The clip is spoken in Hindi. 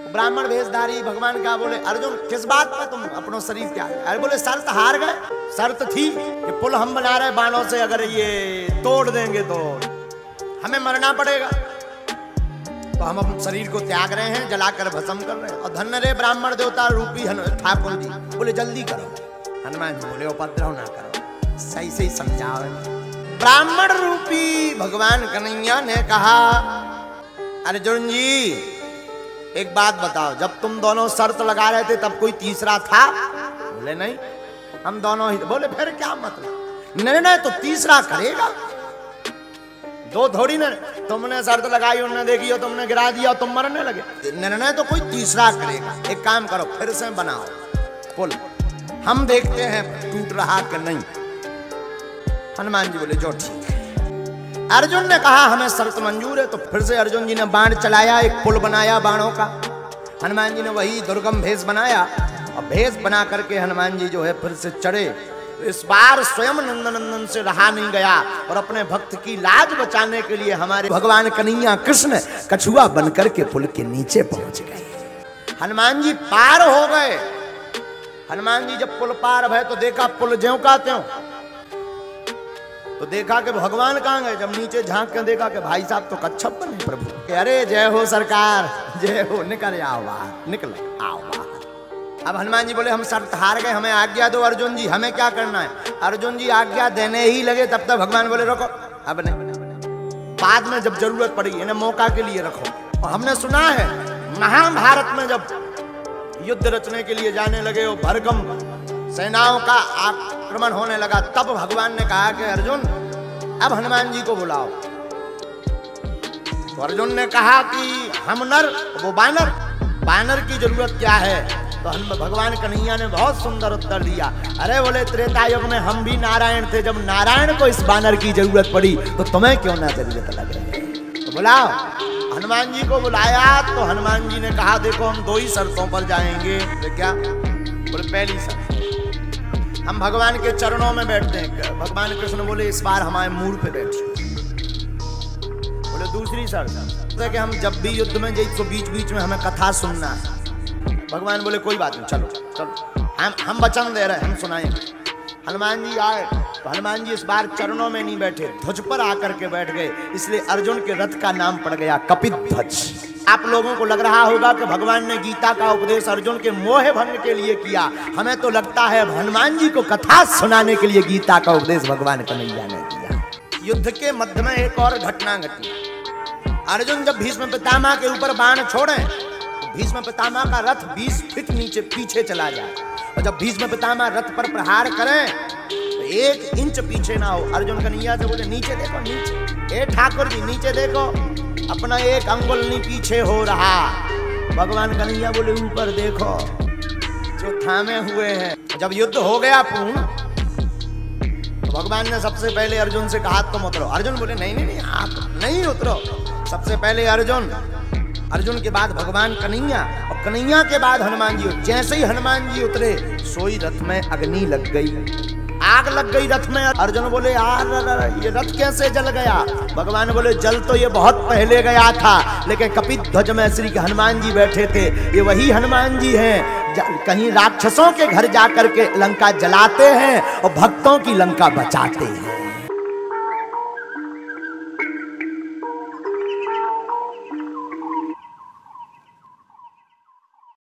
ब्राह्मण भेषधारी भगवान का बोले अर्जुन किस बात पर तुम अपना शरीर त्याग? अरे बोले शर्त हार गए। शर्त थी कि पुल हम बना रहे बाणों से, अगर ये तोड़ देंगे तो हमें मरना पड़ेगा, तो हम अपने शरीर को त्याग रहे हैं, जलाकर भस्म कर रहे हैं। और धन्य रे ब्राह्मण देवता रूपी ठाकुर जी बोले जल्दी करो। हनुमान जी बोले उपद्रव ना करो, सही सही समझाओ। ब्राह्मण रूपी भगवान कन्हैया ने कहा अर्जुन जी एक बात बताओ, जब तुम दोनों शर्त लगा रहे थे तब कोई तीसरा था? बोले नहीं, हम दोनों ही। बोले फिर क्या मतलब? निर्णय तो तीसरा करेगा, दो थोड़ी ना। तुमने शर्त लगाई, उन्होंने देखी और तुमने गिरा दिया और तुम मरने लगे। निर्णय तो कोई तीसरा करेगा। एक काम करो, फिर से बनाओ पुल, हम देखते हैं टूट रहा कि नहीं। हनुमान जी बोले जो ठीक है। अर्जुन ने कहा हमें शर्त मंजूर है। तो फिर से अर्जुन जी ने बाण चलाया, एक पुल बनाया बाणों का। हनुमान जी ने वही दुर्गम भेष बनाया और भेष बना करके हनुमान जी जो है फिर से चढ़े। इस बार स्वयं नंदन से रहा नहीं गया और अपने भक्त की लाज बचाने के लिए हमारे भगवान कन्हैया कृष्ण कछुआ बनकर के पुल के नीचे पहुंच गए। हनुमान जी पार हो गए। हनुमान जी जब पुल पार भय तो देखा पुल ज्यों का त्यों। तो देखा कि भगवान कहाँ गए। जब नीचे झांक के देखा कि भाई साहब तो कच्छप बने प्रभु। अरे जय हो सरकार, जय हो, निकल आओ बाहर, निकल आओ बाहर। अब हनुमान जी बोले हम शर्त हार गए, हमें आज्ञा दो अर्जुन जी, हमें क्या करना है? अर्जुन जी आज्ञा देने ही लगे तब तक भगवान बोले रोको, अब नहीं, बाद में जब जरूरत पड़ेगी इन्हें मौका के लिए रखो। और हमने सुना है महाभारत में जब युद्ध रचने के लिए जाने लगे और भरगम सेनाओं का आक्रमण होने लगा, तब भगवान ने कहा कि अर्जुन अब हनुमान जी को बुलाओ। तो अर्जुन ने कहा कि हम नर वो बानर, बानर की जरूरत क्या है? तो भगवान कन्हैया ने बहुत सुंदर उत्तर दिया। अरे बोले त्रेता युग में हम भी नारायण थे, जब नारायण को इस बानर की जरूरत पड़ी तो तुम्हें क्यों ना जरूरत लगे? तो बुलाओ। हनुमान जी को बुलाया तो हनुमान जी ने कहा देखो हम दो ही शर्तों पर जाएंगे। तो क्या? बोले पहली शर्त हम भगवान के चरणों में बैठते हैं। भगवान कृष्ण बोले इस बार हमारे मूड पे बैठिए। बोले दूसरी शर्त कि हम जब भी युद्ध में जाए तो बीच बीच में हमें कथा सुनना है। भगवान बोले कोई बात नहीं, चलो चलो हम वचन दे रहे हैं, हम सुनाएंगे। हनुमान जी आए तो हनुमान जी इस बार चरणों में नहीं बैठे, ध्वज पर आकर के बैठ गए। इसलिए अर्जुन के रथ का नाम पड़ गया कपिध्वज। आप लोगों को लग रहा होगा कि भगवान ने गीता का उपदेश अर्जुन के मोह भंग के लिए किया। हमें तो लगता है हनुमान जी को कथा सुनाने के लिए गीता का उपदेश भगवान कन्हैया ने किया। युद्ध के मध्य में एक और घटना घटी। अर्जुन जब भीष्म पितामह के ऊपर बाण छोड़े, भीष्म पितामह का रथ 20 फीट नीचे पीछे चला जाए और जब भीष्म पितामह रथ पर प्रहार करें तो 1 इंच पीछे ना हो। अर्जुन कन्हैया से बोले नीचे देखो, नीचे। ए ठाकुर जी नीचे देखो, अपना 1 अंगुल नहीं पीछे हो रहा। भगवान कन्हैया बोले ऊपर देखो, जो थामे हुए हैं। जब युद्ध हो गया पूर्ण तो भगवान ने सबसे पहले अर्जुन से कहा तुम उतरो। अर्जुन बोले नहीं नहीं नहीं आप नहीं उतरो। सबसे पहले अर्जुन, अर्जुन के बाद भगवान कन्हैया और कन्हैया के बाद हनुमान जी। जैसे ही हनुमान जी उतरे सोई रथ में अग्नि लग गई, आग लग गई रथ में। अर्जुन बोले यार ये रथ कैसे जल गया? भगवान बोले जल तो ये बहुत पहले गया था, लेकिन कपिध्वज में श्री हनुमान जी बैठे थे। ये वही हनुमान जी हैं कहीं राक्षसों के घर जाकर के लंका जलाते हैं और भक्तों की लंका बचाते हैं।